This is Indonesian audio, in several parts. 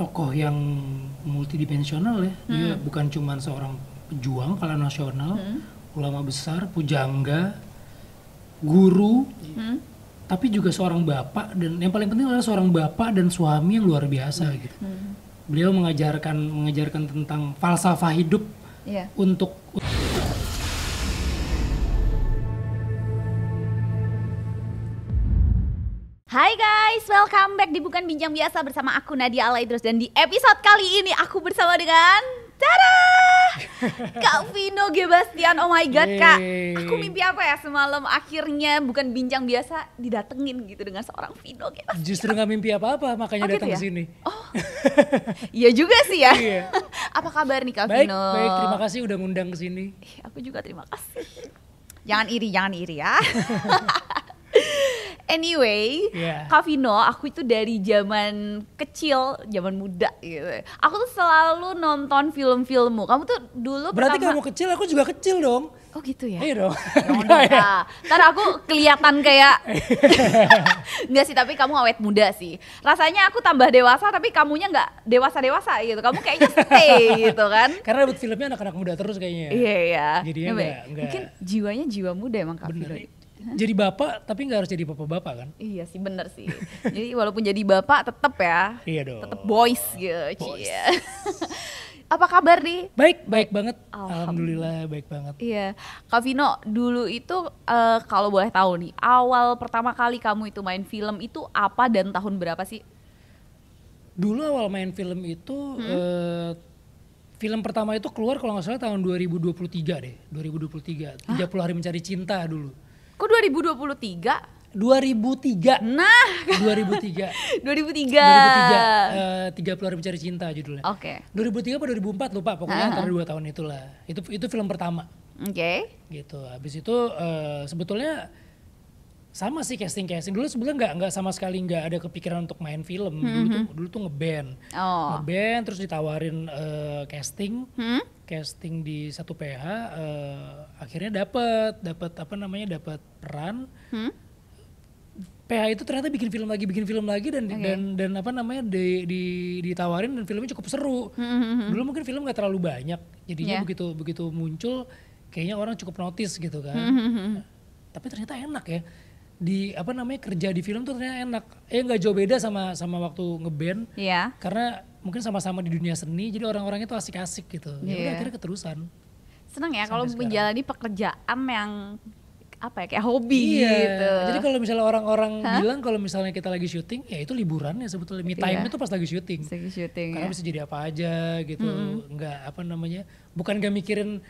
tokoh yang multidimensional ya. Dia bukan cuma seorang pejuang kala nasional, ulama besar, pujangga, guru, tapi juga seorang bapak, dan yang paling penting adalah seorang bapak dan suami yang luar biasa gitu. Beliau mengajarkan tentang falsafah hidup untuk Hai guys, welcome back di Bukan Bincang Biasa bersama aku Nadia Alaidrus. Dan di episode kali ini aku bersama dengan Kak Vino G. Bastian. Oh my god Kak, aku mimpi apa ya semalam, akhirnya Bukan Bincang Biasa didatengin gitu dengan seorang Vino G. Bastian. justru nggak mimpi apa-apa makanya datang gitu ke sini. Oh, iya juga sih ya. Iya. Apa kabar nih Kak Baik, Vino? baik, terima kasih udah ngundang ke sini. Aku juga terima kasih. Jangan iri ya. Anyway, Kak Vino, aku itu dari zaman kecil, zaman muda gitu. Aku tuh selalu nonton film-filmmu. Kamu tuh dulu Berarti pertama... kamu kecil, aku juga kecil dong. Oh gitu ya? Iya dong. Jangan dong, Kak. Ntar aku kelihatan kayak... Enggak sih, tapi kamu awet muda sih. Rasanya aku tambah dewasa, tapi kamunya nggak dewasa-dewasa gitu. Kamu kayaknya stay gitu kan. Karena debut filmnya anak-anak muda terus kayaknya. Iya. Jadinya nggak. Mungkin jiwanya jiwa muda emang Kak Vino. Jadi bapak, tapi nggak harus jadi bapak-bapak kan? Iya sih, bener sih. Jadi walaupun jadi bapak tetep ya. Iya dong. Tetep boys gitu. Cie. Apa kabar nih? Baik, baik banget. Alhamdulillah baik banget. Iya, Kak Vino, dulu itu kalau boleh tahu nih, awal pertama kali kamu itu main film itu apa dan tahun berapa sih? Dulu awal main film itu, film pertama itu keluar kalau nggak salah tahun 2023 deh. 2023, 30 Hari Mencari Cinta dulu. Kok 2023? 2003. Nah, 2003. 2003. 30 Hari Mencari Cinta judulnya. Oke. 2003 atau 2004 lupa, pokoknya antara 2 tahun itulah. Itu film pertama. Oke. Gitu. Habis itu sebetulnya sama sih casting. Dulu sebelumnya nggak sama sekali nggak ada kepikiran untuk main film. Dulu tuh ngeband. Ngeband terus ditawarin casting. Casting di satu PH, akhirnya dapat peran. PH itu ternyata bikin film lagi dan apa namanya ditawarin dan filmnya cukup seru. Dulu mungkin film nggak terlalu banyak, jadinya begitu muncul kayaknya orang cukup notice gitu kan. Tapi ternyata enak ya, kerja di film tuh ternyata enak. Nggak jauh beda sama waktu ngeband. Karena mungkin sama-sama di dunia seni, jadi orang-orangnya tuh asik-asik gitu. Ya udah akhirnya keterusan. Seneng ya kalau menjalani pekerjaan yang apa ya, kayak hobi gitu. Jadi kalau misalnya orang-orang bilang kalau misalnya kita lagi syuting, ya itu liburannya sebetulnya. Me time itu pas lagi syuting. Karena bisa jadi apa aja gitu. Bukan gak mikirin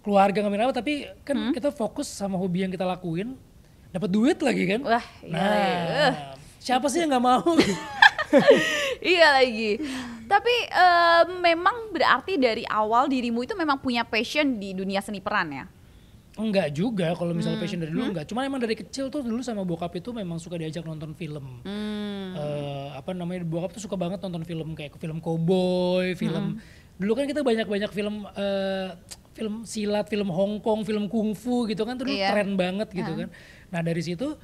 keluarga, gak mikirin apa, tapi kan kita fokus sama hobi yang kita lakuin. Dapat duit lagi kan. Wah, iya. Siapa sih yang gak mau? Iya lagi. Tapi memang berarti dari awal dirimu itu memang punya passion di dunia seni peran ya? Enggak juga, kalau misalnya passion dari dulu enggak. Cuman emang dari kecil tuh dulu sama bokap itu memang suka diajak nonton film. Bokap tuh suka banget nonton film kayak film cowboy, film. Dulu kan kita banyak film film silat, film Hong Kong, film kungfu gitu kan, tuh dulu keren banget gitu kan. Nah dari situ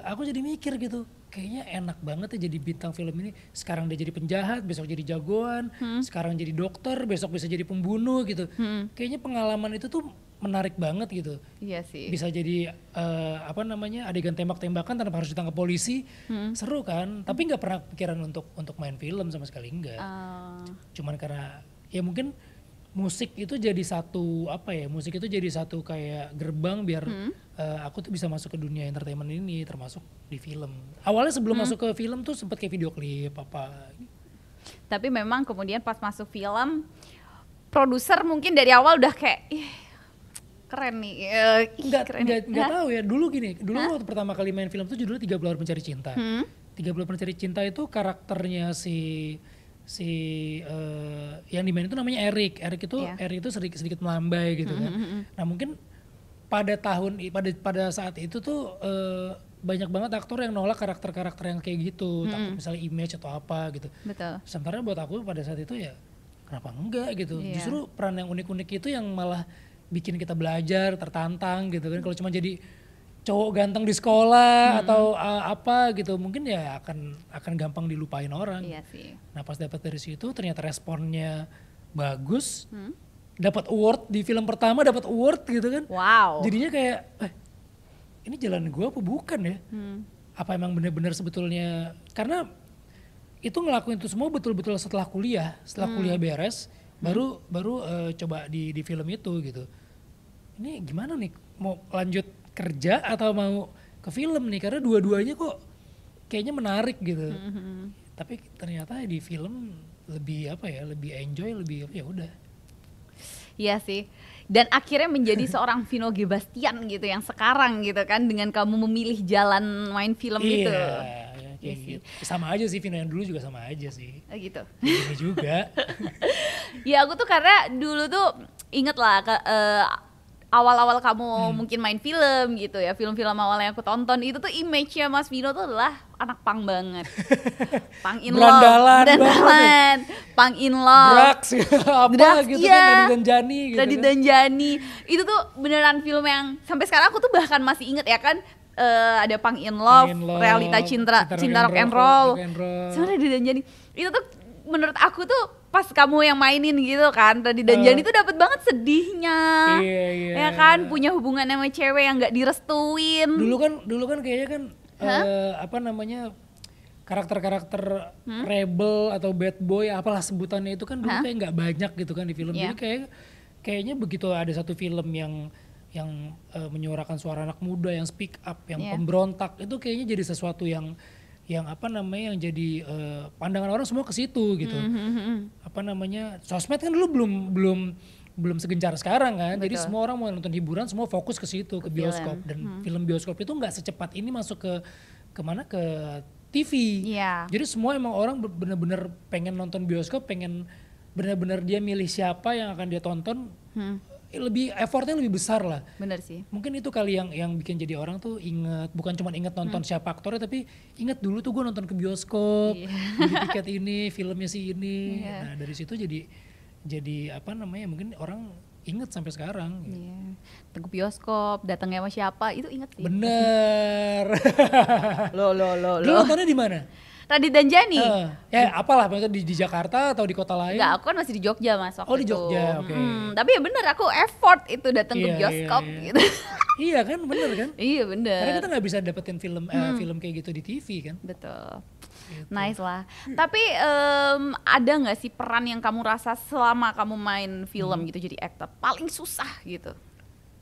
aku jadi mikir gitu, kayaknya enak banget ya jadi bintang film ini. Sekarang dia jadi penjahat, besok jadi jagoan, sekarang jadi dokter, besok bisa jadi pembunuh gitu. Kayaknya pengalaman itu tuh menarik banget gitu. Iya sih. Bisa jadi adegan tembak-tembakan tanpa harus ditangkap polisi, seru kan. Tapi nggak pernah pikiran untuk main film sama sekali, enggak. Cuman karena ya mungkin musik itu jadi satu kayak gerbang biar aku tuh bisa masuk ke dunia entertainment ini, termasuk di film. Awalnya sebelum masuk ke film tuh sempet kayak video klip apa. Tapi memang kemudian pas masuk film, produser mungkin dari awal udah kayak keren nih. Nggak tahu ya. Dulu waktu pertama kali main film tuh judulnya 30 Hari Mencari Cinta. 30 Hari Mencari Cinta itu karakternya si yang dimainin itu namanya Eric. Eric itu sedikit melambai gitu kan. Nah mungkin pada saat itu tuh banyak banget aktor yang nolak karakter-karakter yang kayak gitu, takut misalnya image atau apa gitu. Betul. Sementara buat aku pada saat itu ya kenapa enggak gitu. Justru peran yang unik-unik itu yang malah bikin kita belajar, tertantang gitu kan. Kalau cowok ganteng di sekolah atau apa gitu, mungkin ya akan gampang dilupain orang. Iya sih. Nah pas dapat dari situ ternyata responnya bagus, dapat award di film pertama, dapat award gitu kan. Wow. Jadinya kayak ini jalan gue apa bukan ya? Apa emang benar-benar sebetulnya, karena itu ngelakuin itu semua betul-betul setelah kuliah beres, baru coba di film itu gitu. Ini gimana nih, mau lanjut kerja atau mau ke film nih, karena dua-duanya kok kayaknya menarik gitu. Tapi ternyata di film lebih apa ya, lebih enjoy, lebih ya udah. Iya sih. Dan akhirnya menjadi seorang Vino G. Bastian gitu yang sekarang gitu kan, dengan kamu memilih jalan main film itu. Iya, kayak gitu. Sama aja sih, Vino yang dulu juga sama aja sih. Gitu. Ini juga. Ya aku tuh karena dulu tuh inget lah awal-awal kamu mungkin main film gitu ya, film-film awal yang aku tonton itu tuh image-nya Mas Vino tuh adalah anak punk banget. Punk in love, berandalan, punk in love, drugs apa gitu kan, Radhi dan Jani gitu. Radhi dan Jani. Itu tuh beneran film yang sampai sekarang aku tuh bahkan masih inget ya kan, ada Punk in Love, Realita Cinta Rock and Roll, sama Radhi dan Jani. Itu tuh menurut aku tuh pas kamu yang mainin gitu kan, Radhi dan Jani tuh dapet banget sedihnya. Ya kan, punya hubungan sama cewek yang gak direstuin. Dulu kan kayaknya kan apa namanya, karakter-karakter rebel atau bad boy apalah sebutannya itu kan dulu kayak nggak banyak gitu kan di film. Jadi kayaknya begitu ada satu film yang menyuarakan suara anak muda, yang speak up, yang pemberontak, itu kayaknya jadi sesuatu yang apa namanya, yang jadi pandangan orang semua ke situ gitu. Apa namanya, sosmed kan dulu belum segencar sekarang kan. Betul. Jadi semua orang mau nonton hiburan, semua fokus ke situ, ke bioskop. Dan film bioskop itu nggak secepat ini masuk ke mana, ke TV. Jadi semua emang orang benar-benar pengen nonton bioskop, pengen benar-benar dia milih siapa yang akan dia tonton. Lebih effortnya lebih besar lah. Bener sih. Mungkin itu kali yang bikin jadi orang tuh inget, bukan cuma inget nonton siapa aktornya, tapi inget dulu tuh gue nonton ke bioskop, beli tiket ini, filmnya si ini. Nah dari situ jadi apa namanya, mungkin orang inget sampai sekarang. Ke bioskop, datangnya sama siapa, itu inget sih. Bener. Lo. Lu nontonnya di mana? Radhi dan Jani. Ya apalah, maksudnya di Jakarta atau di kota lain? Enggak, aku kan masih di Jogja Mas waktu itu. Oh di Jogja, oke. Tapi ya bener, aku effort itu datang ke bioskop gitu. Iya kan, bener kan? Iya bener. Karena kita gak bisa dapetin film kayak gitu di TV kan? Betul. Gitu. Nice lah. Tapi ada gak sih peran yang kamu rasa selama kamu main film gitu, jadi aktor, paling susah gitu?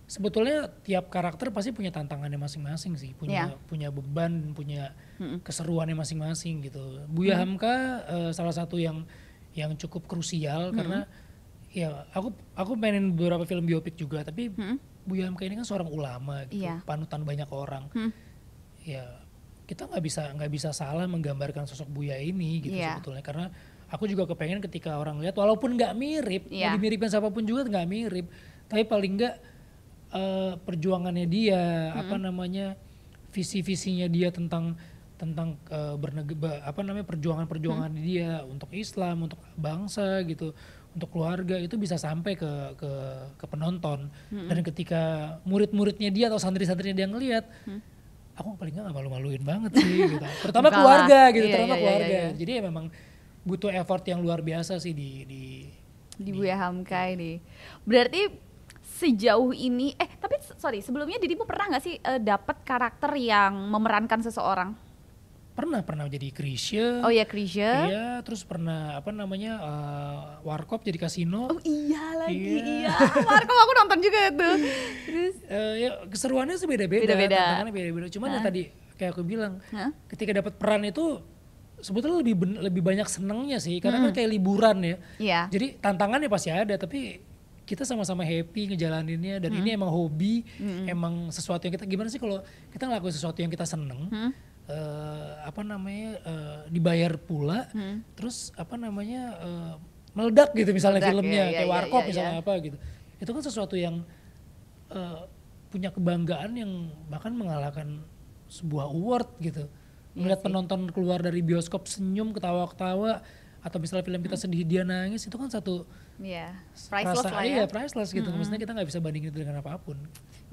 Sebetulnya tiap karakter pasti punya tantangannya masing-masing sih, punya beban, punya keseruannya masing-masing gitu. Buya Hamka salah satu yang cukup krusial karena ya aku mainin beberapa film biopik juga, tapi Buya Hamka ini kan seorang ulama gitu, panutan banyak orang. Ya kita nggak bisa salah menggambarkan sosok Buya ini gitu sebetulnya, karena aku juga kepengen ketika orang lihat walaupun nggak mirip, mau dimiripin siapapun juga nggak mirip, tapi paling nggak perjuangannya dia, apa namanya, visi-visinya dia tentang perjuangan dia untuk Islam, untuk bangsa gitu, untuk keluarga, itu bisa sampai ke penonton. Dan ketika murid-muridnya dia atau santri-santrinya dia ngelihat, aku paling nggak malu-maluin banget sih gitu. Terutama keluarga gitu, keluarga. Jadi ya memang butuh effort yang luar biasa sih di Buya Hamka ini. Berarti sejauh ini, tapi sorry, sebelumnya dirimu pernah nggak sih dapat karakter yang memerankan seseorang? Pernah jadi Krisya. Oh ya, Krisya. Iya, terus pernah apa namanya, Warkop jadi Kasino. Oh iya lagi, iya. Warkop aku nonton juga tuh. Terus ya keseruannya sih beda-beda. Tantangannya beda-beda. Cuman yang tadi kayak aku bilang, ketika dapat peran itu sebetulnya lebih banyak senengnya sih, karena kan kayak liburan ya. Iya. Jadi tantangannya pasti ada, tapi kita sama-sama happy ngejalaninnya, dan ini emang hobi, emang sesuatu yang kita, gimana sih kalau kita ngelakuin sesuatu yang kita seneng, apa namanya, dibayar pula, terus apa namanya, meledak gitu misalnya filmnya, kayak Warkop misalnya apa gitu, itu kan sesuatu yang punya kebanggaan yang bahkan mengalahkan sebuah award gitu. Melihat penonton keluar dari bioskop senyum, ketawa-ketawa, atau misalnya film kita sedih dia nangis, itu kan satu priceless lah ya. Iya, priceless gitu. Maksudnya kita nggak bisa bandingin itu dengan apapun.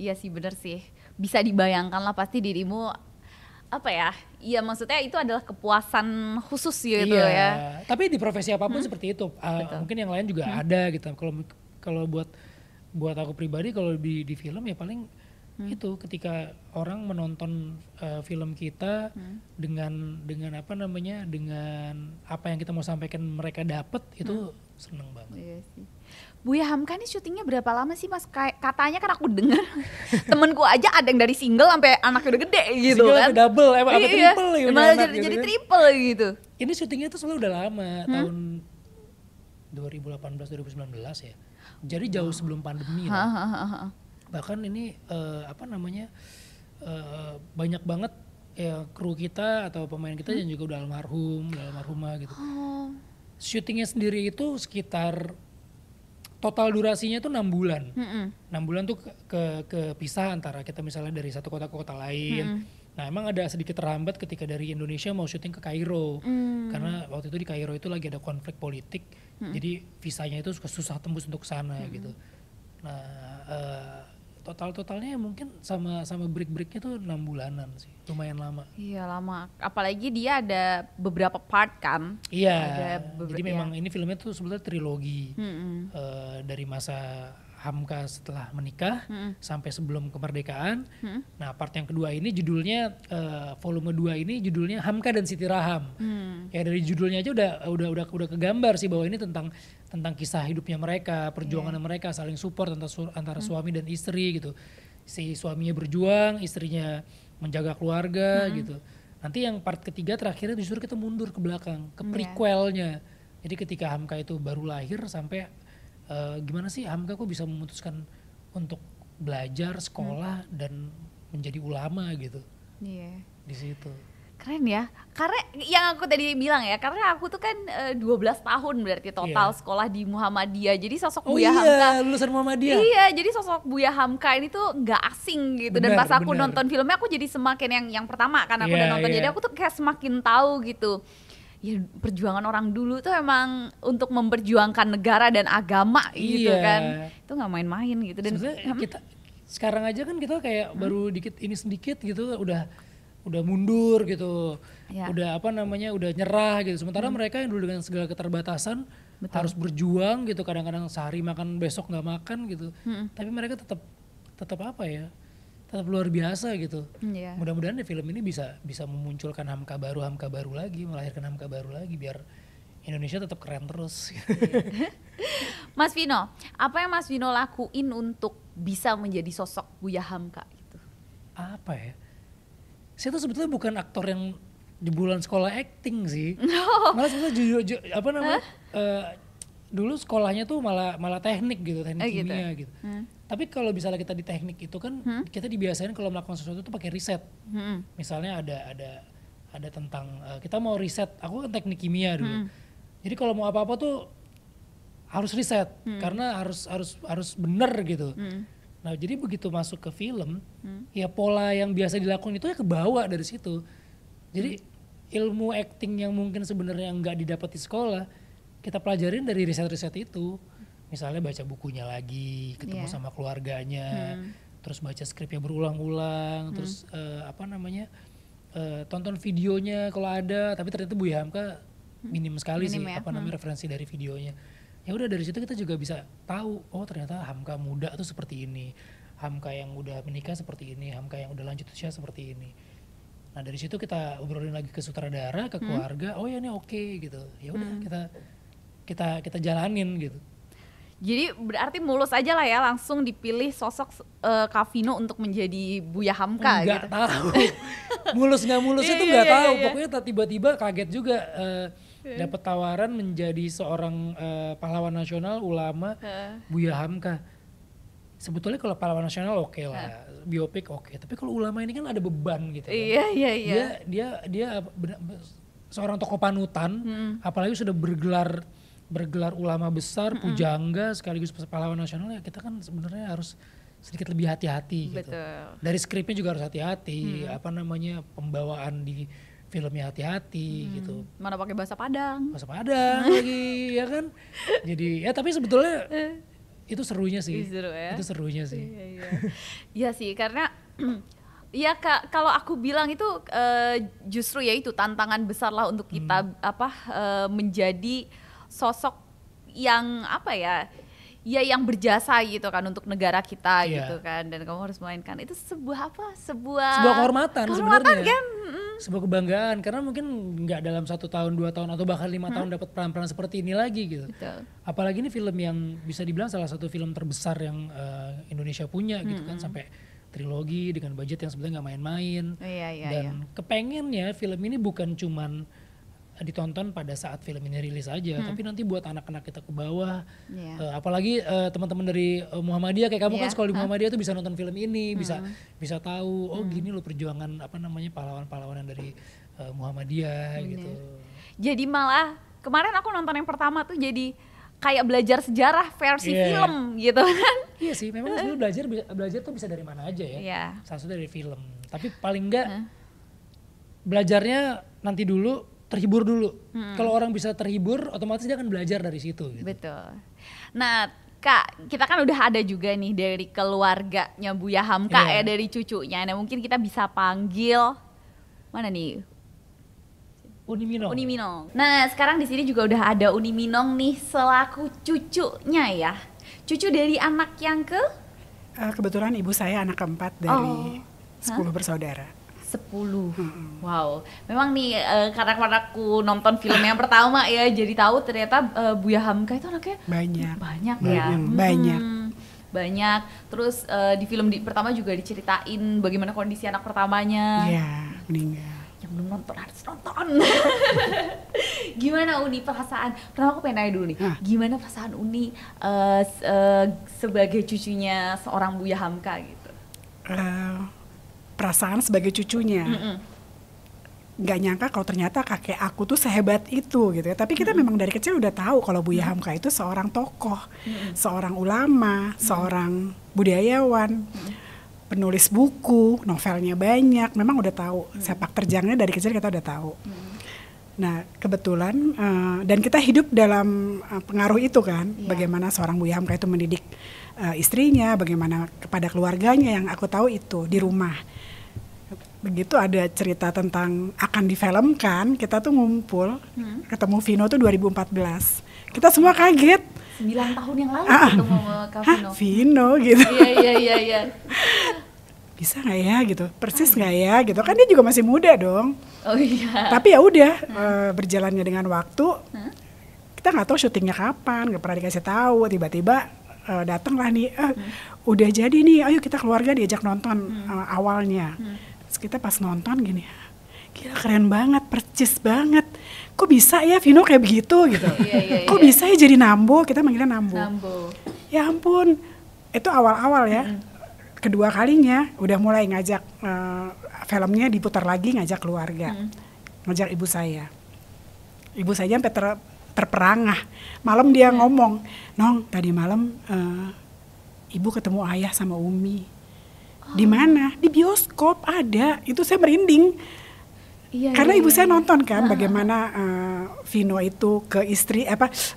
Iya sih, bener sih. Bisa dibayangkan lah pasti dirimu apa ya? Iya, maksudnya itu adalah kepuasan khusus gitu ya. Tapi di profesi apapun seperti itu. Mungkin yang lain juga ada gitu. Kalau buat aku pribadi, kalau di film ya paling itu ketika orang menonton film kita dengan apa namanya, dengan apa yang kita mau sampaikan mereka dapat, itu seneng banget. Iya sih. Buya Hamka ini syutingnya berapa lama sih Mas? Katanya kan aku dengar temenku aja ada yang dari single sampai anaknya udah gede gitu single kan. Single double, apa triple ya. Jadi triple gitu. Ini syutingnya tuh sebenarnya udah lama, tahun 2018-2019 ya. Jadi jauh sebelum pandemi lah. Bahkan ini banyak banget ya kru kita atau pemain kita yang juga udah almarhumah gitu. Syutingnya sendiri itu sekitar total durasinya itu 6 bulan. 6 bulan tuh kepisah antara kita misalnya dari satu kota ke kota lain. Nah emang ada sedikit terhambat ketika dari Indonesia mau syuting ke Kairo. Karena waktu itu di Kairo itu lagi ada konflik politik. Jadi visanya itu susah tembus untuk sana gitu. Nah totalnya mungkin sama break-breaknya tuh 6 bulanan sih, lumayan lama. Iya lama, apalagi dia ada beberapa part kan. Iya, jadi memang ini filmnya tuh sebetulnya trilogi. Dari masa Hamka setelah menikah sampai sebelum kemerdekaan. Nah part yang kedua ini judulnya volume 2 ini judulnya Hamka dan Siti Raham. Ya dari judulnya aja udah kegambar sih bahwa ini tentang kisah hidupnya mereka, perjuangan mereka, saling support antara suami dan istri gitu. Si suaminya berjuang, istrinya menjaga keluarga gitu. Nanti yang part ketiga terakhirnya justru kita mundur ke belakang, ke prequelnya. Jadi ketika Hamka itu baru lahir sampai gimana sih Hamka kok bisa memutuskan untuk belajar, sekolah dan menjadi ulama gitu. Di situ. Keren ya, karena yang aku tadi bilang ya, karena aku tuh kan 12 tahun berarti total sekolah di Muhammadiyah. Jadi sosok Buya Hamka, lulusan Muhammadiyah. Iya, jadi sosok Buya Hamka ini tuh nggak asing gitu. Dan pas aku nonton filmnya aku jadi semakin yang pertama kan aku udah nonton, jadi aku tuh kayak semakin tahu gitu. Ya perjuangan orang dulu tuh emang untuk memperjuangkan negara dan agama gitu kan. Itu nggak main-main gitu. Dan kita sekarang aja kan kita kayak baru dikit ini sedikit gitu udah mundur gitu, udah udah nyerah gitu. Sementara mereka yang dulu dengan segala keterbatasan harus berjuang gitu, kadang-kadang sehari makan besok nggak makan gitu. Tapi mereka tetap tetap luar biasa gitu. Mudah-mudahan di film ini bisa memunculkan Hamka baru lagi, melahirkan Hamka baru lagi biar Indonesia tetap keren terus. Mas Vino, apa yang Mas Vino lakuin untuk bisa menjadi sosok Buya Hamka gitu? Apa ya? Saya tuh sebetulnya bukan aktor yang jebolan sekolah acting sih. Malah sebetulnya dulu sekolahnya tuh malah teknik gitu, teknik kimia gitu. Tapi kalau misalnya kita di teknik itu kan kita dibiasain kalau melakukan sesuatu tuh pakai riset. Misalnya ada tentang kita mau riset, aku kan teknik kimia dulu. Jadi kalau mau apa-apa tuh harus riset karena harus bener gitu. Nah jadi begitu masuk ke film, ya pola yang biasa dilakukan itu ya kebawa dari situ. Jadi ilmu acting yang mungkin sebenarnya nggak didapat di sekolah, kita pelajarin dari riset-riset itu. Misalnya baca bukunya lagi, ketemu sama keluarganya, terus baca skripnya berulang-ulang, terus tonton videonya kalau ada. Tapi ternyata Buya Hamka minim sekali sih referensi dari videonya. Ya udah dari situ kita juga bisa tahu, oh ternyata Hamka muda tuh seperti ini, Hamka yang udah menikah seperti ini, Hamka yang udah lanjut usia seperti ini. Nah dari situ kita obrolin lagi ke sutradara, ke keluarga, oh ya ini oke gitu. Ya udah kita jalanin gitu. Jadi berarti mulus aja lah ya langsung dipilih sosok Kak Vino untuk menjadi Buya Hamka gitu. Nggak tahu, mulus nggak mulus itu nggak tahu. Pokoknya tiba-tiba kaget juga. Dapat tawaran menjadi seorang pahlawan nasional ulama Buya Hamka. Sebetulnya kalau pahlawan nasional oke lah, biopik oke. Tapi kalau ulama ini kan ada beban gitu kan. Iya. Dia seorang tokoh panutan, apalagi sudah bergelar ulama besar, pujangga sekaligus pahlawan nasional, ya kita kan sebenarnya harus sedikit lebih hati-hati gitu. Dari skripnya juga harus hati-hati, pembawaan di filmnya hati-hati gitu. Mana pakai bahasa Padang. Bahasa Padang lagi ya kan. Jadi ya tapi sebetulnya itu serunya sih. Seru ya? Itu serunya sih. Iya sih karena ya kalau aku bilang itu justru ya itu tantangan besar lah untuk kita menjadi sosok yang apa ya yang berjasa gitu kan untuk negara kita gitu kan, dan kamu harus mainkan itu sebuah kehormatan sebenarnya kan, sebuah kebanggaan karena mungkin nggak dalam 1 tahun 2 tahun atau bahkan 5 tahun dapat peran-peran seperti ini lagi gitu. Betul. Apalagi ini film yang bisa dibilang salah satu film terbesar yang Indonesia punya gitu kan, sampai trilogi dengan budget yang sebenarnya nggak main-main. Dan kepengennya film ini bukan cuman ditonton pada saat film ini rilis aja, tapi nanti buat anak-anak kita ke bawah, apalagi teman-teman dari Muhammadiyah kayak kamu kan sekolah di Muhammadiyah tuh bisa nonton film ini, bisa tahu oh gini loh perjuangan pahlawan-pahlawan dari Muhammadiyah gitu. Jadi malah kemarin aku nonton yang pertama tuh jadi kayak belajar sejarah versi film gitu kan. Iya sih, memang sebenarnya belajar tuh bisa dari mana aja ya. Salah satu dari film. Tapi paling enggak belajarnya nanti dulu, terhibur dulu. Kalau orang bisa terhibur, otomatis dia akan belajar dari situ. Gitu. Betul. Nah, Kak, kita kan udah ada juga nih dari keluarganya Buya Hamka ya, dari cucunya. Nah, mungkin kita bisa panggil mana nih? Uni Minong. Nah, sekarang di sini juga udah ada Uni Minong nih selaku cucunya ya. Cucu dari anak yang kebetulan ibu saya anak keempat dari 10 bersaudara. 10. Wow. Memang nih karena aku nonton film yang pertama ya, jadi tahu ternyata Buya Hamka itu anaknya banyak ya. Banyak. Terus di film pertama juga diceritain bagaimana kondisi anak pertamanya. Iya, meninggal. Yang belum nonton harus nonton. Gimana Uni perasaan? Pertama aku pengen nanya dulu nih. Gimana perasaan Uni sebagai cucunya seorang Buya Hamka gitu? Perasaan sebagai cucunya, nggak nyangka kalau ternyata kakek aku tuh sehebat itu gitu ya. Tapi kita memang dari kecil udah tahu kalau Buya Hamka itu seorang tokoh, seorang ulama, seorang budayawan, penulis buku, novelnya banyak. Memang udah tahu sepak terjangnya dari kecil, kita udah tahu. Nah kebetulan dan kita hidup dalam pengaruh itu kan, bagaimana seorang Buya Hamka itu mendidik istrinya, bagaimana kepada keluarganya yang aku tahu itu di rumah. Begitu ada cerita tentang akan difilmkan, kita tuh ngumpul, ketemu Vino tuh 2014. Kita semua kaget. 9 tahun yang lalu ketemu Kak Vino. Vino gitu. Iya. Bisa nggak ya gitu, persis nggak ya gitu, kan dia juga masih muda dong. Oh iya. Tapi ya udah berjalannya dengan waktu, kita nggak tahu syutingnya kapan, nggak pernah dikasih tahu. Tiba-tiba datanglah nih, udah jadi nih, ayo kita keluarga diajak nonton awalnya. Terus kita pas nonton gini, gila keren banget, percis banget. Kok bisa ya Vino kayak begitu gitu? Kok bisa ya jadi Nambo? Kita manggilnya Nambo. Ya ampun, itu awal-awal ya. Kedua kalinya udah mulai ngajak filmnya diputar lagi, ngajak keluarga, ngajak ibu saya. Ibu saya sampai terperangah. Malam dia ngomong, Nong tadi malam ibu ketemu ayah sama Umi. Di mana? Di bioskop ada. Itu saya merinding. Karena ibu saya nonton kan bagaimana Vino itu ke istri,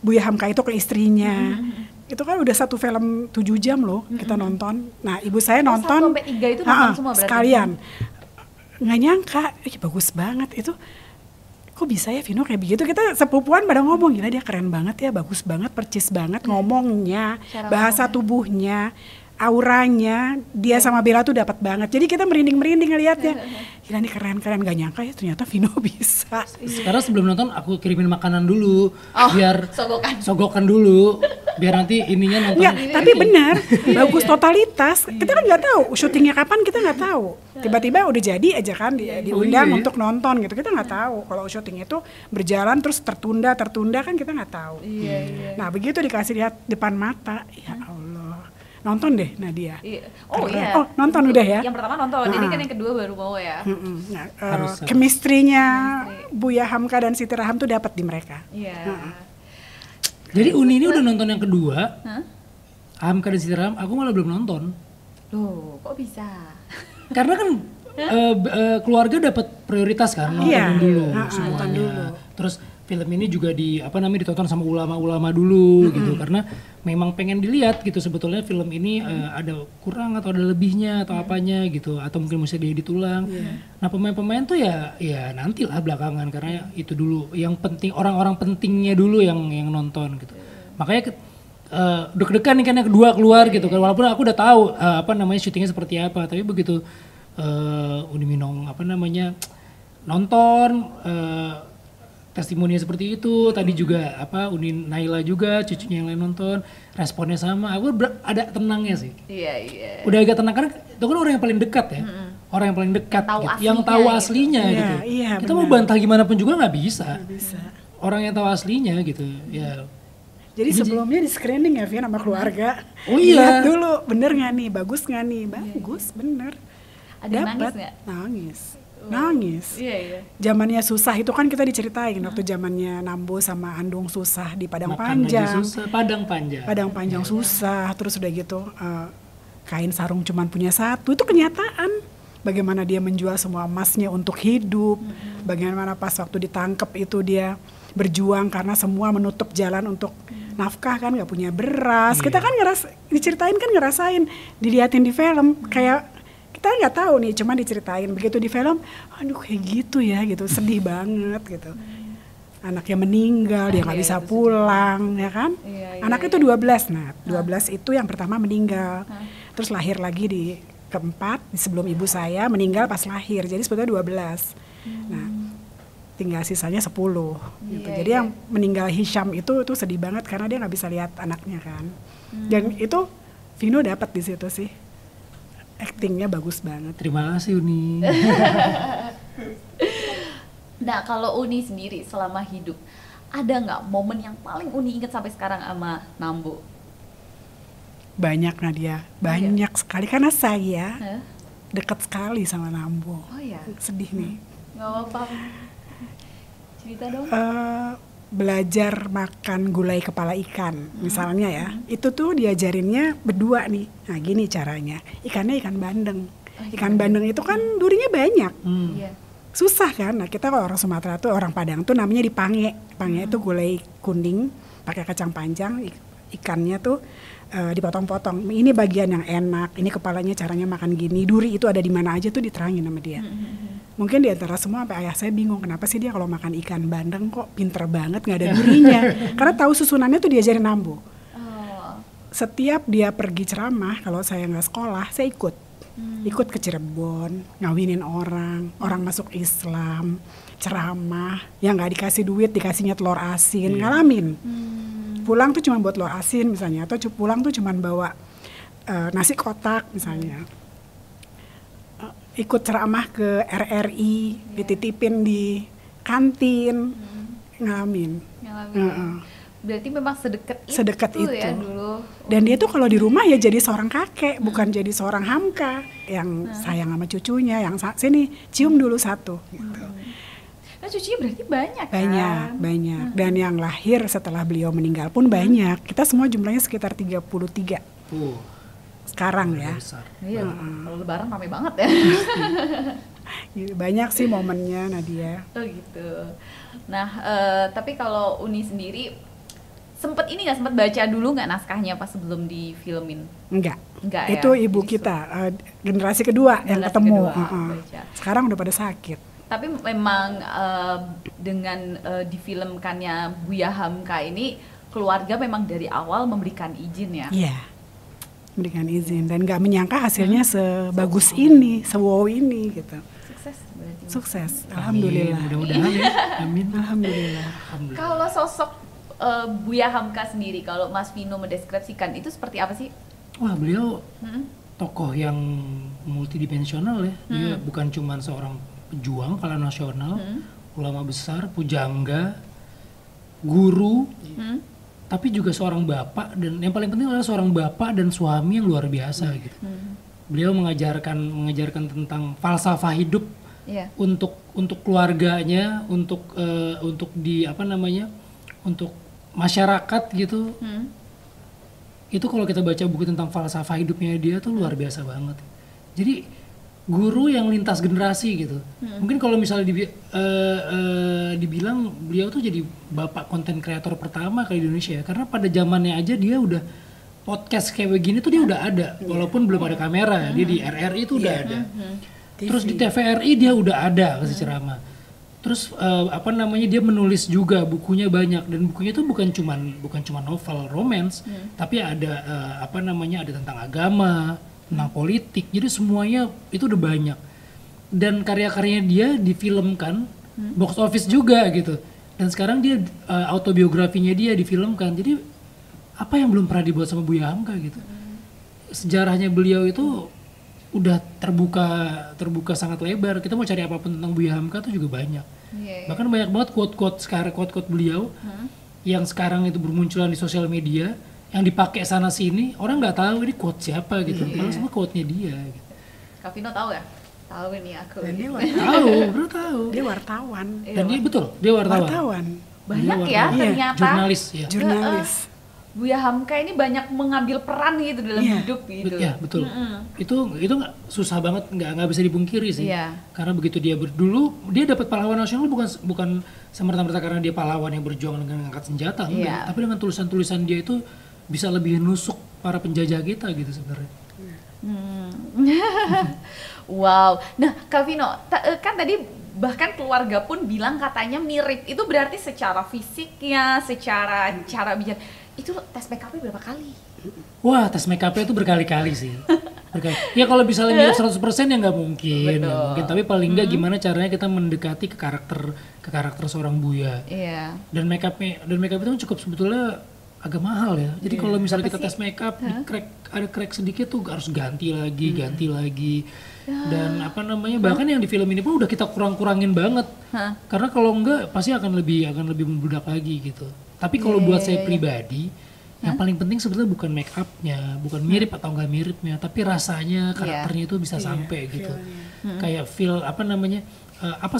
Buya Hamka itu ke istrinya. Itu kan udah satu film 7 jam loh kita nonton. Nah ibu saya nonton 1 sampai 3 itu nonton semua berarti? Sekalian. Nggak nyangka, bagus banget itu. Kok bisa ya Vino kayak begitu? Kita sepupuan pada ngomong, gila dia keren banget ya, bagus banget, percis banget ngomongnya, bahasa tubuhnya, auranya, dia sama Bella tuh dapat banget. Jadi kita merinding-merinding ngeliatnya. Gila nih keren-keren, gak nyangka ya ternyata Vino bisa. Sekarang sebelum nonton aku kirimin makanan dulu, biar sogokan dulu, biar nanti ininya nonton. Nggak, tapi benar, bagus totalitas. Kita kan nggak tahu syutingnya kapan, kita nggak tahu. Tiba-tiba udah jadi aja kan diundang untuk nonton gitu. Kita nggak tahu kalau syuting itu berjalan terus tertunda kan kita nggak tahu. Nah begitu dikasih lihat depan mata, ya Allah. Nonton deh Nadia. Oh iya. Oh nonton udah ya. Yang pertama nonton, ini kan yang kedua baru mau ya. Nah, chemistry-nya Buya Hamka dan Siti Raham tuh dapat di mereka. Jadi Uni ini udah nonton yang kedua. Hamka dan Siti Raham, aku malah belum nonton. Loh, kok bisa? Karena kan keluarga dapat prioritas kan, nonton dulu semuanya. Dulu. Terus film ini juga ditonton sama ulama-ulama dulu gitu, karena memang pengen dilihat gitu sebetulnya film ini ada kurang atau ada lebihnya atau apanya gitu, atau mungkin mesti diedit ulang. Nah pemain-pemain tuh ya nantilah belakangan, karena itu dulu yang penting, orang-orang pentingnya dulu yang nonton gitu. Makanya deg-degan nih kan yang kedua keluar gitu kan, walaupun aku udah tahu syutingnya seperti apa, tapi begitu Uni Minong nonton testimoni seperti itu, tadi juga Uni Naila juga cucunya yang lain nonton, responnya sama, aku ada tenangnya sih. Iya. Udah agak tenang karena itu kan orang yang paling dekat ya, orang yang paling dekat, yang tahu aslinya gitu. Iya, kita mau bantah gimana pun juga nggak bisa. Orang yang tahu aslinya gitu, ya. Jadi sebelumnya di screening ya, Vian, sama keluarga. Oh iya. Lihat dulu, bener nggak nih, bagus nggak nih, bagus, bener. Ada nangis nggak? Nangis. Iya. Zamannya susah itu kan kita diceritain waktu zamannya Nambo sama Andung susah di Padang Panjang. Padang Panjang susah, terus udah gitu kain sarung cuman punya satu, itu kenyataan. Bagaimana dia menjual semua emasnya untuk hidup, bagaimana pas waktu ditangkap itu dia berjuang karena semua menutup jalan untuk nafkah kan, nggak punya beras. Kita kan diceritain kan, ngerasain, diliatin di film kayak kita nggak tahu nih, cuma diceritain. Begitu di film, aduh kayak gitu ya gitu, sedih banget gitu. Anaknya meninggal, dia nggak bisa pulang, ya kan? Anak itu 12, 12 itu yang pertama meninggal. Terus lahir lagi di keempat, sebelum ibu saya meninggal pas lahir, jadi sebetulnya 12. Nah, tinggal sisanya 10 gitu. Jadi yang meninggal Hisham itu sedih banget karena dia nggak bisa lihat anaknya kan. Dan itu Vino dapat di situ sih. Actingnya bagus banget. Terima kasih Uni. Nah kalau Uni sendiri selama hidup, ada nggak momen yang paling Uni ingat sampai sekarang sama Nambo? Banyak Nadia, banyak sekali karena saya dekat sekali sama Nambo. Oh iya. Sedih nih. Nggak apa-apa. Cerita dong. Belajar makan gulai kepala ikan misalnya ya, itu tuh diajarinnya berdua nih. Nah gini caranya, ikannya ikan bandeng. Ikan bandeng itu kan durinya banyak, susah kan. Nah kita kalau orang Sumatera tuh, orang Padang tuh namanya dipange. Pange itu gulai kuning pakai kacang panjang, ikannya tuh dipotong-potong. Ini bagian yang enak, ini kepalanya caranya makan gini. Duri itu ada di mana aja tuh diterangin sama dia. Mungkin di antara semua sampai ayah saya bingung kenapa sih dia kalau makan ikan bandeng kok pinter banget nggak ada durinya. Karena tahu susunannya tuh diajarin Nambo. Setiap dia pergi ceramah, kalau saya nggak sekolah, saya ikut ke Cirebon, ngawinin orang masuk Islam, ceramah, yang nggak dikasih duit dikasihnya telur asin, ngalamin. Pulang tuh cuma buat telur asin misalnya, atau pulang tuh cuma bawa nasi kotak misalnya. Ikut ceramah ke RRI, dititipin di kantin, ngalamin. Berarti memang sedekat itu ya dulu. Dan dia tuh kalau di rumah ya jadi seorang kakek, bukan jadi seorang hamka yang sayang sama cucunya, yang sini cium dulu satu. Gitu. Nah cucunya berarti banyak kan? Banyak. Dan yang lahir setelah beliau meninggal pun banyak. Kita semua jumlahnya sekitar 33. Sekarang ya. Iya, kalau lebaran ramai banget ya. Banyak sih momennya Nadia. Oh gitu. Nah, tapi kalau Uni sendiri sempat baca dulu nggak naskahnya pas sebelum difilmin? Enggak ya? Itu ibu kita, generasi kedua yang ketemu. Sekarang udah pada sakit. Tapi memang dengan difilmkannya Buya Hamka ini, keluarga memang dari awal memberikan izin ya? Iya, memberikan izin dan nggak menyangka hasilnya sebagus ini, sewow ini gitu. Sukses berarti. Sukses, alhamdulillah. Mudah-mudahan ya. Amin. Alhamdulillah. Kalau sosok Buya Hamka sendiri, kalau Mas Vino mendeskripsikan itu seperti apa sih? Wah, beliau tokoh yang multidimensional ya. Dia bukan cuma seorang pejuang kala nasional, ulama besar, pujangga, guru, tapi juga seorang bapak, dan yang paling penting adalah seorang bapak dan suami yang luar biasa gitu. Beliau mengajarkan tentang falsafah hidup untuk keluarganya, untuk untuk masyarakat gitu. Itu kalau kita baca buku tentang falsafah hidupnya dia tuh luar biasa banget. Jadi guru yang lintas generasi gitu. Mungkin kalau misalnya dibilang beliau tuh jadi bapak konten kreator pertama kali di Indonesia ya, karena pada zamannya aja dia udah podcast kayak begini tuh dia udah ada, walaupun belum ada kamera, dia di RRI itu udah ada. Terus di TVRI dia udah ada kasih ceramah. Terus dia menulis juga, bukunya banyak, dan bukunya itu bukan cuma novel romance, tapi ada ada tentang agama, tentang politik, jadi semuanya itu udah banyak. Dan karya-karyanya dia difilmkan, box office juga gitu. Dan sekarang dia autobiografinya dia difilmkan. Jadi apa yang belum pernah dibuat sama Buya Hamka gitu. Sejarahnya beliau itu udah terbuka sangat lebar. Kita mau cari apapun tentang Buya Hamka tuh juga banyak. Bahkan banyak banget quote-quote beliau yang sekarang itu bermunculan di sosial media, yang dipakai sana sini, orang nggak tahu ini quote siapa gitu. Padahal semua quote-nya dia gitu. Kak Vino tahu ya? Tahu ini aku. Dan dia tahu. Dia wartawan. Dan dia wartawan. Banyak ya ternyata. Jurnalis. Buya Hamka ini banyak mengambil peran gitu dalam hidup gitu. Iya, betul. Itu susah banget, nggak bisa dipungkiri sih. Karena begitu dia dulu dia dapat pahlawan nasional bukan semerta-merta karena dia pahlawan yang berjuang dengan angkat senjata, enggak. Tapi dengan tulisan-tulisan dia itu bisa lebih nusuk para penjajah kita gitu sebenarnya. Wow. Nah, Kak Vino, kan tadi bahkan keluarga pun bilang katanya mirip. Itu berarti secara fisiknya, secara cara bicara. Itu tes make up-nya berapa kali? Wah, tes make up-nya itu berkali-kali sih. Ya kalau bisa mirip 100% ya nggak mungkin. Tapi paling nggak gimana caranya kita mendekati ke karakter seorang Buya. Dan make up itu cukup sebetulnya agak mahal ya. Jadi kalau misalnya kita tes make up, ada crack sedikit tuh harus ganti lagi. Dan bahkan yang di film ini pun udah kita kurangin banget. Karena kalau enggak pasti akan lebih membludak lagi gitu. Tapi kalau buat saya pribadi, yang paling penting sebetulnya bukan make up-nya, bukan mirip atau enggak miripnya, tapi rasanya, karakternya itu bisa sampai gitu. Kayak feel apa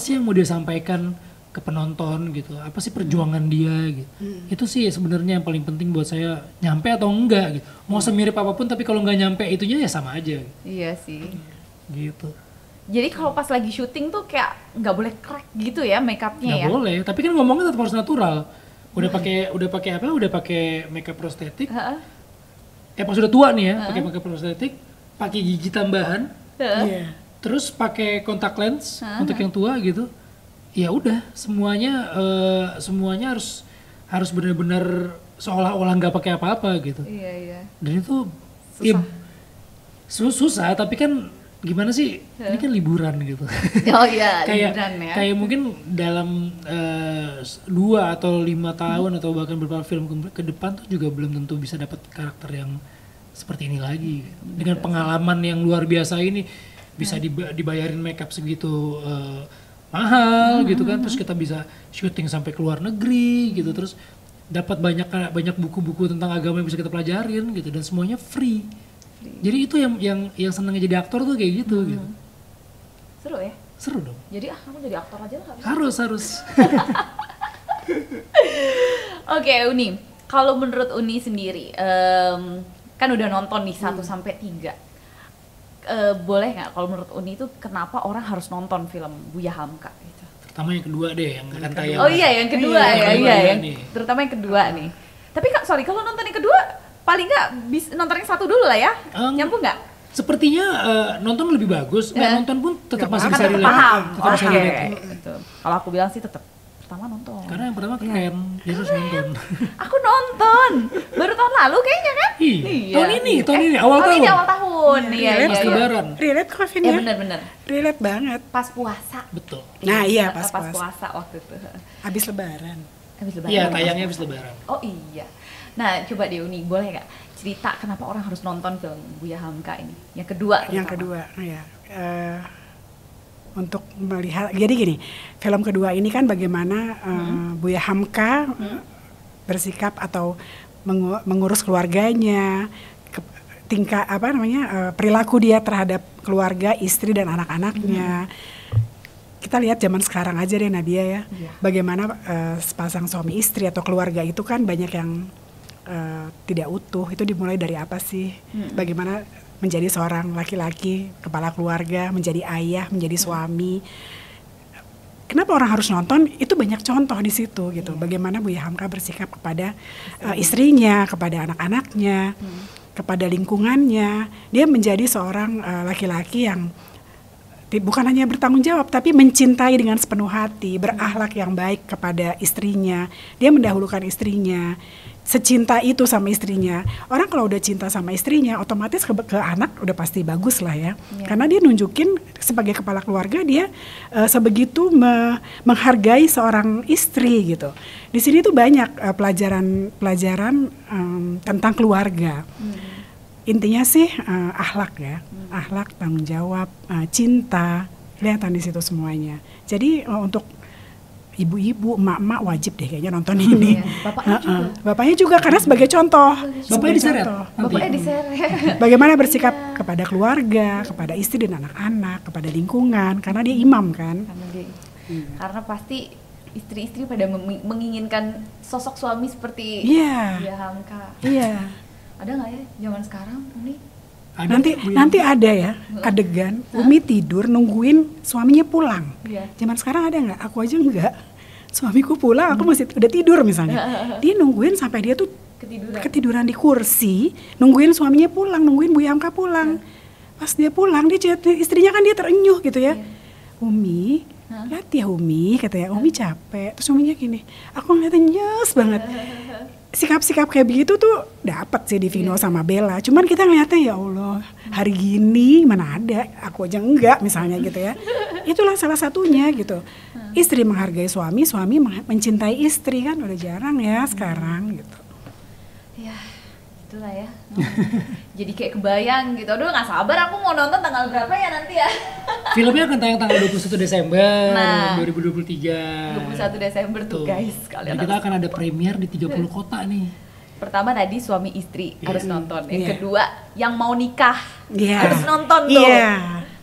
sih yang mau dia sampaikan ke penonton gitu, apa sih perjuangan dia gitu. Itu sih sebenarnya yang paling penting buat saya, nyampe atau enggak gitu. Mau semirip apapun tapi kalau enggak nyampe itunya ya sama aja. Iya sih. Gitu. Jadi kalau pas lagi syuting tuh kayak nggak boleh crack gitu ya make up-nya ya? Nggak boleh, tapi kan ngomongnya tetap harus natural. Udah pakai makeup prostetik. Pas udah tua nih ya, pakai makeup prostetik, pakai gigi tambahan. Terus pakai kontak lens untuk yang tua gitu. Ya udah, semuanya harus benar-benar seolah-olah nggak pakai apa-apa gitu. Iya. Dan itu susah, tapi kan gimana sih? Ini kan liburan gitu. Oh iya, liburan ya. Kayak mungkin dalam 2 atau 5 tahun atau bahkan beberapa film ke depan tuh juga belum tentu bisa dapat karakter yang seperti ini lagi. Dengan pengalaman yang luar biasa ini bisa dibayarin makeup segitu mahal gitu kan. Terus kita bisa syuting sampai ke luar negeri gitu. Terus dapat banyak buku-buku tentang agama yang bisa kita pelajarin gitu, dan semuanya free. Jadi itu yang senangnya jadi aktor tuh kayak gitu. Gitu. Seru ya? Seru dong. Jadi kamu jadi aktor aja lah. Harus. Oke, Uni. Kalau menurut Uni sendiri, kan udah nonton nih 1 sampai 3. Boleh nggak kalau menurut Uni itu kenapa orang harus nonton film Buya Hamka gitu? Terutama yang kedua deh, yang akan tayang. Oh iya, yang kedua terutama yang kedua nih. Tapi kalau nonton yang kedua paling nggak nonton yang 1 dulu lah ya, nyambung nggak? Sepertinya nonton lebih bagus, nonton pun tetap masih bisa relate. Paham. Kalau aku bilang sih tetap pertama nonton. Karena yang pertama keren, dia harus nonton. Aku nonton, baru tahun lalu kayaknya kan? Iya. Tahun ini awal tahun. Ini awal tahun, iya. Lebaran. Relate kok Vin ya? Ya Bener. Relate banget. Pas puasa. Betul. Nah iya pas puasa waktu itu. Habis lebaran. Iya, tayangnya habis lebaran. Oh iya. Nah, coba deh Uni, boleh nggak cerita kenapa orang harus nonton film Buya Hamka ini? Yang kedua. Ya. Untuk melihat, jadi gini, film kedua ini kan bagaimana Buya Hamka bersikap atau mengurus keluarganya, perilaku dia terhadap keluarga, istri dan anak-anaknya. Kita lihat zaman sekarang aja deh Nadia ya, bagaimana sepasang suami istri atau keluarga itu kan banyak yang tidak utuh. Itu dimulai dari apa sih? Bagaimana menjadi seorang laki-laki, kepala keluarga, menjadi ayah, menjadi suami. Kenapa orang harus nonton? Itu banyak contoh di situ gitu. Bagaimana Buya Hamka bersikap kepada istrinya, kepada anak-anaknya, kepada lingkungannya. Dia menjadi seorang laki-laki yang bukan hanya bertanggung jawab, tapi mencintai dengan sepenuh hati, berakhlak yang baik kepada istrinya. Dia mendahulukan istrinya, secinta itu sama istrinya. Orang kalau udah cinta sama istrinya, otomatis ke anak udah pasti bagus lah ya. Karena dia nunjukin sebagai kepala keluarga dia sebegitu menghargai seorang istri gitu. Di sini tuh banyak pelajaran tentang keluarga. Intinya sih akhlak ya, akhlak, tanggung jawab, cinta, kelihatan di situ semuanya. Jadi untuk ibu-ibu, emak-emak wajib deh kayaknya nonton ini. Bapaknya juga karena sebagai contoh. Bapaknya diseret. Bapaknya diseret. Bagaimana bersikap kepada keluarga, kepada istri dan anak-anak, kepada lingkungan, karena dia imam kan. Karena pasti istri-istri pada menginginkan sosok suami seperti Buya Hamka. Iya. Ada nggak ya zaman sekarang Umi? Nanti ada ya adegan Umi tidur nungguin suaminya pulang. Zaman sekarang ada nggak? Aku aja enggak. Suamiku pulang, aku masih udah tidur misalnya. Dia nungguin sampai dia tuh ketiduran di kursi, nungguin suaminya pulang, nungguin Buya Hamka pulang. Pas dia pulang, istrinya kan dia terenyuh gitu ya. Umi, lihat ya Umi, katanya Umi capek. Terus Uminya gini, aku ngeliatnya nyes banget. Sikap-sikap kayak begitu tuh dapat sih di Vino sama Bella. Cuman kita ngeliatnya ya Allah, hari gini mana ada, aku aja enggak misalnya gitu ya. Itulah salah satunya gitu. Istri menghargai suami, suami mencintai istri kan udah jarang ya sekarang gitu. Ya, itulah ya. Jadi kayak kebayang gitu. Aduh nggak sabar aku mau nonton tanggal berapa ya nanti ya. Filmnya akan tayang tanggal 21 Desember 2023. 21 Desember tuh guys. Dan kita akan ada premier di 30 kota nih. Pertama tadi suami istri harus nonton. Yang kedua yang mau nikah harus nonton tuh.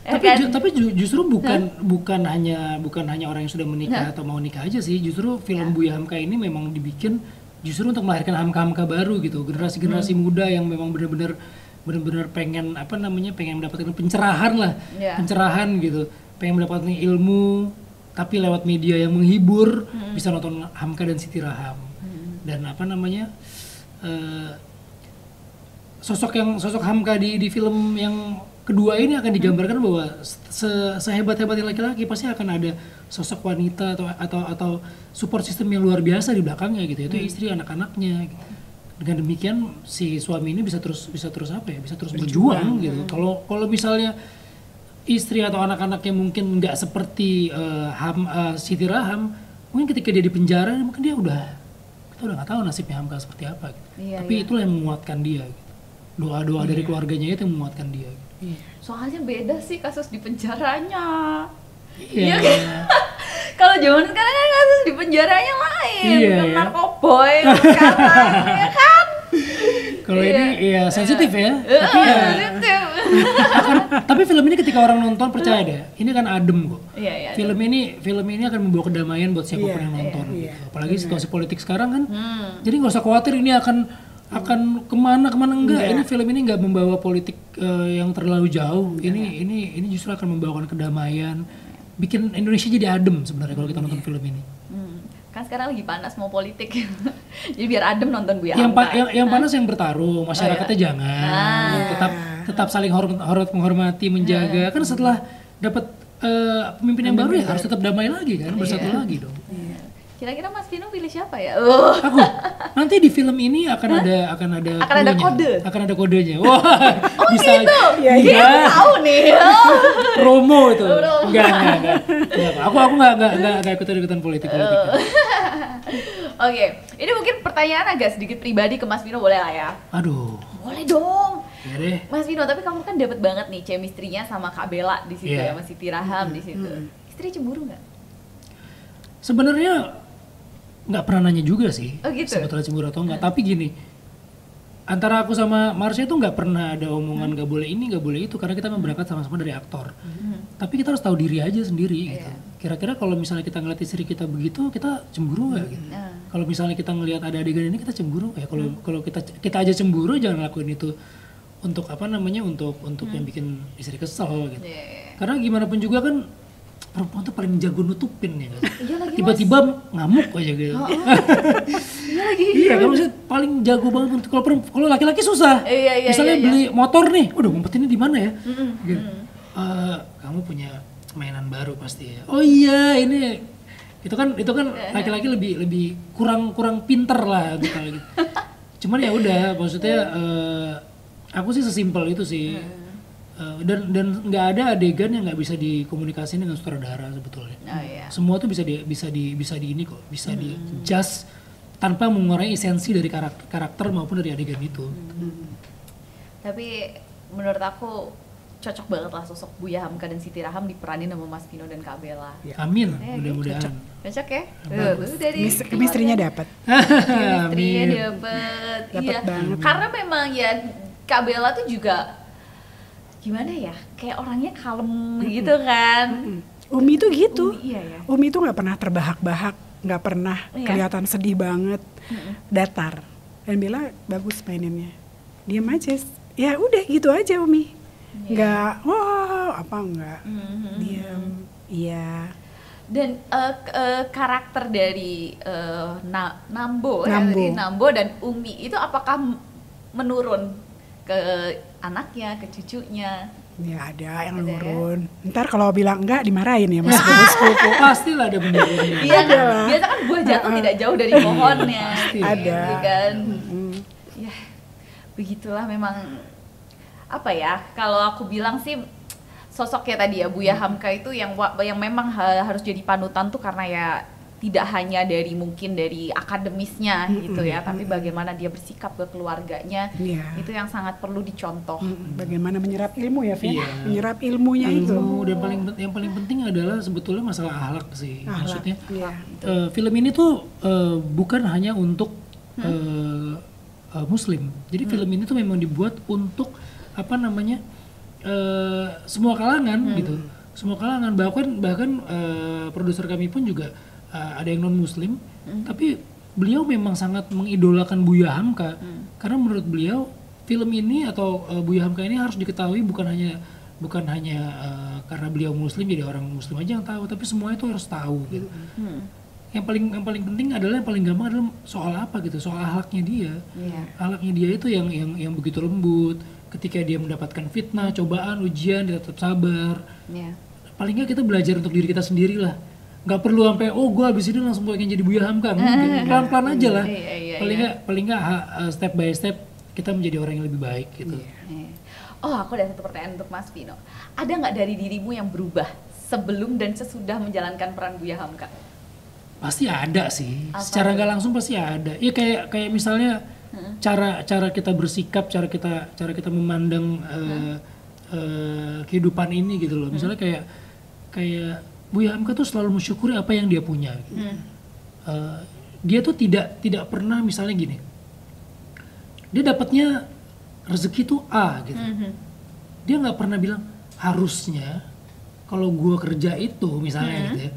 Tapi justru bukan hanya orang yang sudah menikah atau mau nikah aja sih. Justru film Buya Hamka ini memang dibikin justru untuk melahirkan Hamka-Hamka baru gitu. Generasi-generasi muda yang memang benar-benar pengen pengen mendapatkan pencerahan lah, pencerahan gitu, pengen mendapatkan ilmu tapi lewat media yang menghibur, bisa nonton Hamka dan Siti Raham. Dan sosok Hamka di film yang kedua ini akan digambarkan bahwa sehebat-hebatnya laki-laki pasti akan ada sosok wanita atau support system yang luar biasa di belakangnya gitu, itu istri, anak-anaknya gitu. Dengan demikian si suami ini bisa terus berjuang gitu. Kalau misalnya istri atau anak-anaknya mungkin nggak seperti Siti Raham, mungkin ketika dia di penjara mungkin kita udah nggak tahu nasibnya Hamka seperti apa gitu. Tapi itulah yang menguatkan dia gitu. Doa-doa dari keluarganya itu yang menguatkan dia gitu. Soalnya beda sih kasus di penjaranya. Iya kan? Kalau zaman sekarang kan kasus di penjaranya lain, narkoboy sekarang, ya kan? Kalau ini sensitif ya. Sensitif. Tapi film ini ketika orang nonton percaya deh, ini kan adem kok. Film ini akan membawa kedamaian buat siapapun yang nonton. Gitu. Apalagi situasi politik sekarang kan. Jadi nggak usah khawatir ini akan kemana enggak. Ini film ini nggak membawa politik yang terlalu jauh. Ini justru akan membawakan kedamaian, bikin Indonesia jadi adem sebenarnya kalau kita nonton film ini. Kan sekarang lagi panas mau politik. Jadi biar adem nonton Buya Hamka. Yang panas yang bertarung, masyarakatnya jangan. Tetap saling menghormati, menjaga. Kan setelah dapat pemimpin yang baru ya harus tetap damai lagi kan, bersatu lagi dong. Kira-kira Mas Vino pilih siapa ya? Aku nanti di film ini akan ada kodenya. Wah, bisa gitu. Iya. Tahu nih. Promo itu. Enggak. Aku enggak ikutan politik. Oke, ini mungkin pertanyaan agak sedikit pribadi ke Mas Vino, boleh lah ya? Aduh. Boleh dong. Ya deh. Mas Vino, tapi kamu kan dapet banget nih chemistry-nya sama Kak Bella di situ ya, sama Siti Raham di situ. Istri cemburu nggak? Sebenarnya nggak pernah nanya juga sih. Oh gitu? Sebetulnya cemburu atau enggak. Tapi gini, antara aku sama Marsha itu nggak pernah ada omongan nggak boleh ini, nggak boleh itu, karena kita memang berangkat sama-sama dari aktor. Tapi kita harus tahu diri aja sendiri gitu. Kira-kira kalau misalnya kita ngeliat istri kita begitu, kita cemburu nggak gitu? Kalau misalnya kita ngelihat ada adegan ini, kita cemburu ya. Kalau kita aja cemburu, jangan lakuin itu untuk apa namanya untuk yang bikin istri kesel gitu. Karena gimana pun juga kan perempuan tuh paling jago nutupin ya kan. Tiba-tiba ngamuk aja gitu. Iya kan maksudnya paling jago banget untuk kalau laki-laki susah. Misalnya beli motor nih, udah ngumpetinnya di mana ya? Gitu. Kamu punya mainan baru pasti ya. Oh iya ini itu kan laki-laki lebih kurang pinter lah gitu. Cuman ya udah maksudnya aku sih sesimpel itu sih. Dan nggak ada adegan yang nggak bisa dikomunikasiin dengan sutradara sebetulnya. Semua tuh bisa di ini kok, bisa di adjust tanpa mengurangi esensi dari karakter maupun dari adegan itu. Tapi menurut aku cocok banget lah sosok Buya Hamka dan Siti Raham diperanin sama Mas Vino dan Kak Bella. Amin, mudah-mudahan. Cocok ya? Chemistry-nya dapat. Chemistry-nya dapat. Iya. Banget. Karena memang ya Kak Bella tuh juga gimana ya, kayak orangnya kalem gitu kan. Umi tuh gitu. Umi, iya. Umi tuh nggak pernah terbahak-bahak, nggak pernah kelihatan sedih banget, datar. Dan Bella bagus maininnya, diem aja. Ya udah gitu aja Umi, nggak nggak diem. Iya. Dan karakter dari Nambo dan Umi itu apakah menurun ke anaknya, ke cucunya? Ya ada yang nurun. Ntar kalau bilang enggak dimarahin ya Mas sepupu. Pastilah ada bener-bener. Iya kan, biasa kan buah jatuh tidak jauh dari pohonnya. Ada. Kan? Ya, begitulah memang apa ya? Kalau aku bilang sih sosoknya tadi ya Buya Hamka itu yang memang harus jadi panutan tuh karena ya tidak hanya mungkin dari akademisnya gitu ya, tapi bagaimana dia bersikap ke keluarganya, itu yang sangat perlu dicontoh. Bagaimana menyerap ilmu ya, Vin? Menyerap ilmunya itu. Dan yang paling penting adalah sebetulnya masalah akhlak sih. Maksudnya film ini tuh bukan hanya untuk Muslim. Jadi film ini tuh memang dibuat untuk apa namanya semua kalangan gitu. Semua kalangan, bahkan produser kami pun juga ada yang non Muslim, tapi beliau memang sangat mengidolakan Buya Hamka karena menurut beliau film ini atau Buya Hamka ini harus diketahui bukan hanya karena beliau Muslim jadi orang Muslim aja yang tahu, tapi semua itu harus tahu gitu. Yang paling penting adalah yang paling gampang adalah soal apa gitu, soal akhlaknya dia. Akhlaknya dia itu yang begitu lembut. Ketika dia mendapatkan fitnah, cobaan, ujian, dia tetap sabar. Paling nggak kita belajar untuk diri kita sendiri lah. Nggak perlu sampai gue abis ini langsung pengen jadi Buya Hamka. Pelan-pelan aja lah. Paling nggak step by step kita menjadi orang yang lebih baik gitu. Oh, aku ada satu pertanyaan untuk Mas Vino. Ada nggak dari dirimu yang berubah sebelum dan sesudah menjalankan peran Buya Hamka? Pasti ada sih. Secara nggak langsung pasti ada. Iya kayak misalnya cara kita bersikap, cara kita memandang kehidupan ini gitu loh. Misalnya kayak Buya Hamka tuh selalu mensyukuri apa yang dia punya. Gitu. Dia tuh tidak pernah misalnya gini. Dia dapatnya rezeki tuh A gitu. Dia nggak pernah bilang harusnya kalau gue kerja itu misalnya gitu ya,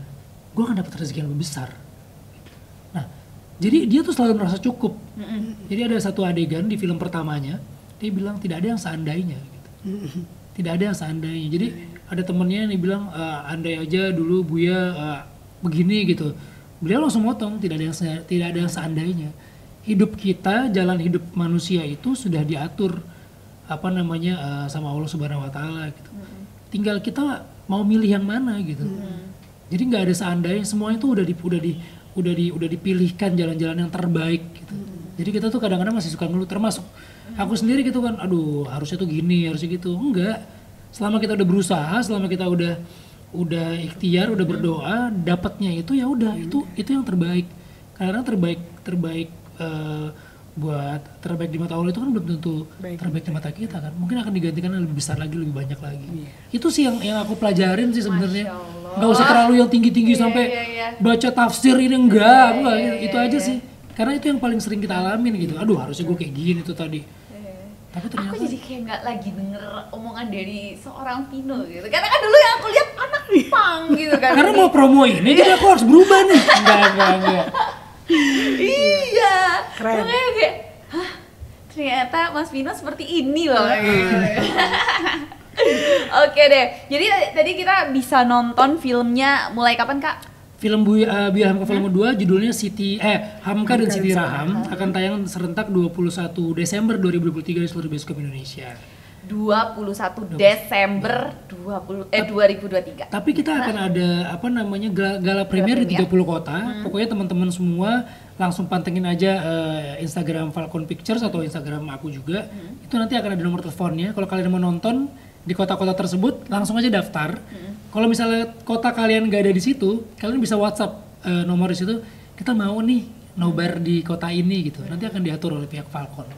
gue akan dapat rezeki yang lebih besar. Nah, jadi dia tuh selalu merasa cukup. Jadi ada satu adegan di film pertamanya, dia bilang tidak ada yang seandainya. Gitu. Tidak ada yang seandainya. Jadi ada temennya yang bilang andai aja dulu Buya begini gitu. Beliau langsung motong, tidak ada yang seandainya. Hidup kita, jalan hidup manusia itu sudah diatur sama Allah Subhanahu wa taala gitu. Tinggal kita mau milih yang mana gitu. Jadi nggak ada seandainya, semuanya itu udah dipilihkan jalan-jalan yang terbaik gitu. Jadi kita tuh kadang-kadang masih suka ngeluh, termasuk aku sendiri gitu kan, aduh harusnya tuh gini, harusnya gitu. Enggak. Selama kita udah berusaha, selama kita udah ikhtiar, udah berdoa, dapatnya itu ya udah itu yang terbaik. Karena terbaik buat terbaik di mata Allah itu kan belum tentu terbaik di mata kita kan. Mungkin akan digantikan yang lebih besar lagi, lebih banyak lagi. Itu sih yang aku pelajarin sih sebenarnya. Nggak usah terlalu yang tinggi-tinggi sampai baca tafsir ini enggak. Itu aja sih. Karena itu yang paling sering kita alamin gitu. Aduh harusnya gue kayak gini tuh tadi. Tapi ternyata aku jadi kayak nggak lagi denger omongan dari seorang Vino gitu. Karena kan dulu yang aku lihat anak pang gitu kan. Karena mau promo ini jadi aku harus berubah nih. Enggak. Iya. Keren. Makanya kayak, ternyata Mas Vino seperti ini loh. Oke deh, jadi tadi kita bisa nonton filmnya mulai kapan Kak? Film Buya Hamka Volume 2 judulnya Hamka dan Siti Raham akan tayang serentak 21 Desember 2023 di seluruh bioskop Indonesia. 21 Desember 2023. Tapi kita akan ada gala premier di 30 kota. Pokoknya teman-teman semua langsung pantengin aja Instagram Falcon Pictures atau Instagram aku juga. Itu nanti akan ada nomor teleponnya. Kalau kalian mau nonton di kota-kota tersebut, langsung aja daftar. Kalau misalnya kota kalian gak ada di situ, kalian bisa WhatsApp nomor di situ. Kita mau nih nobar di kota ini gitu. Nanti akan diatur oleh pihak Falcon.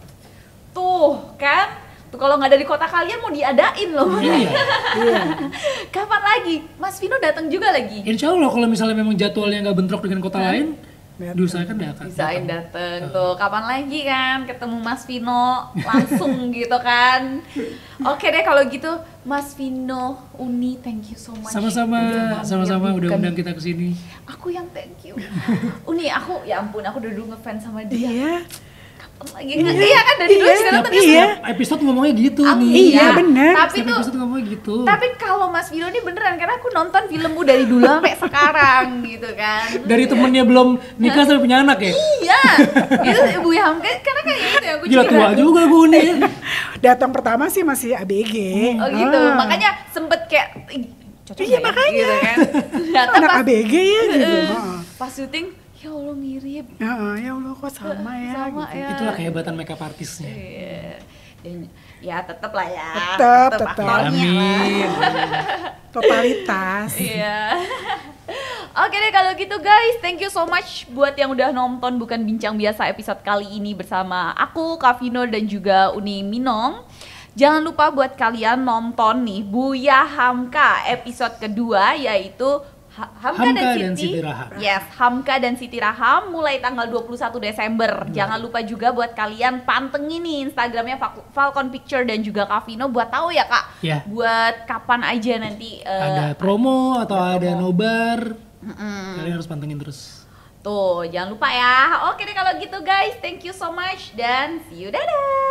Tuh kan. Tuh kalau nggak ada di kota kalian mau diadain loh. Iya. Kapan lagi? Mas Vino datang juga lagi. Insya Allah kalau misalnya memang jadwalnya nggak bentrok dengan kota lain, diusahakan datang. Tuh kapan lagi kan ketemu Mas Vino langsung gitu kan. Oke deh kalau gitu Mas Vino, Uni, thank you so much. Sama-sama udah undang kita ke sini. Aku yang thank you. Uni, aku ya ampun aku udah dulu ngefans sama dia. Iya. Lagi iya kan dari dulu juga nonton episode ngomongnya gitu nih. Iya benar. Tapi tuh episode ngomongnya gitu. Tapi kalau Mas Vino ini beneran karena aku nonton filmmu dari dulu sampai sekarang gitu kan. Dari temennya belum nikah sampai punya anak ya? Iya. Itu Ibu Hamka karena kayak gitu ya aku juga tua juga gue nih. Datang pertama sih masih ABG. Oh gitu. Makanya sempet kayak cocok iya makanya gitu kan. Anak ABG ya gitu. Pas syuting ya Allah mirip. Ya Allah kok sama ya. Sama gitu. ya. Itulah kehebatan makeup artisnya. Iya. Dan ya tetep lah ya. Tetep. Amin. Totalitas. Iya. Oke deh kalau gitu guys, thank you so much buat yang udah nonton Bukan Bincang Biasa episode kali ini bersama aku, Kak Vino dan juga Uni Minong. Jangan lupa buat kalian nonton nih Buya Hamka episode kedua yaitu Hamka dan Siti Raham. Yes, Hamka dan Siti Raham mulai tanggal 21 Desember. Jangan lupa juga buat kalian pantengin nih Instagramnya Falcon Picture dan juga Kak Vino buat tahu ya Kak. Yeah. Buat kapan aja nanti ada promo atau ada nobar. Kalian harus pantengin terus. Tuh, jangan lupa ya. Oke deh kalau gitu guys, thank you so much dan see you, dadah.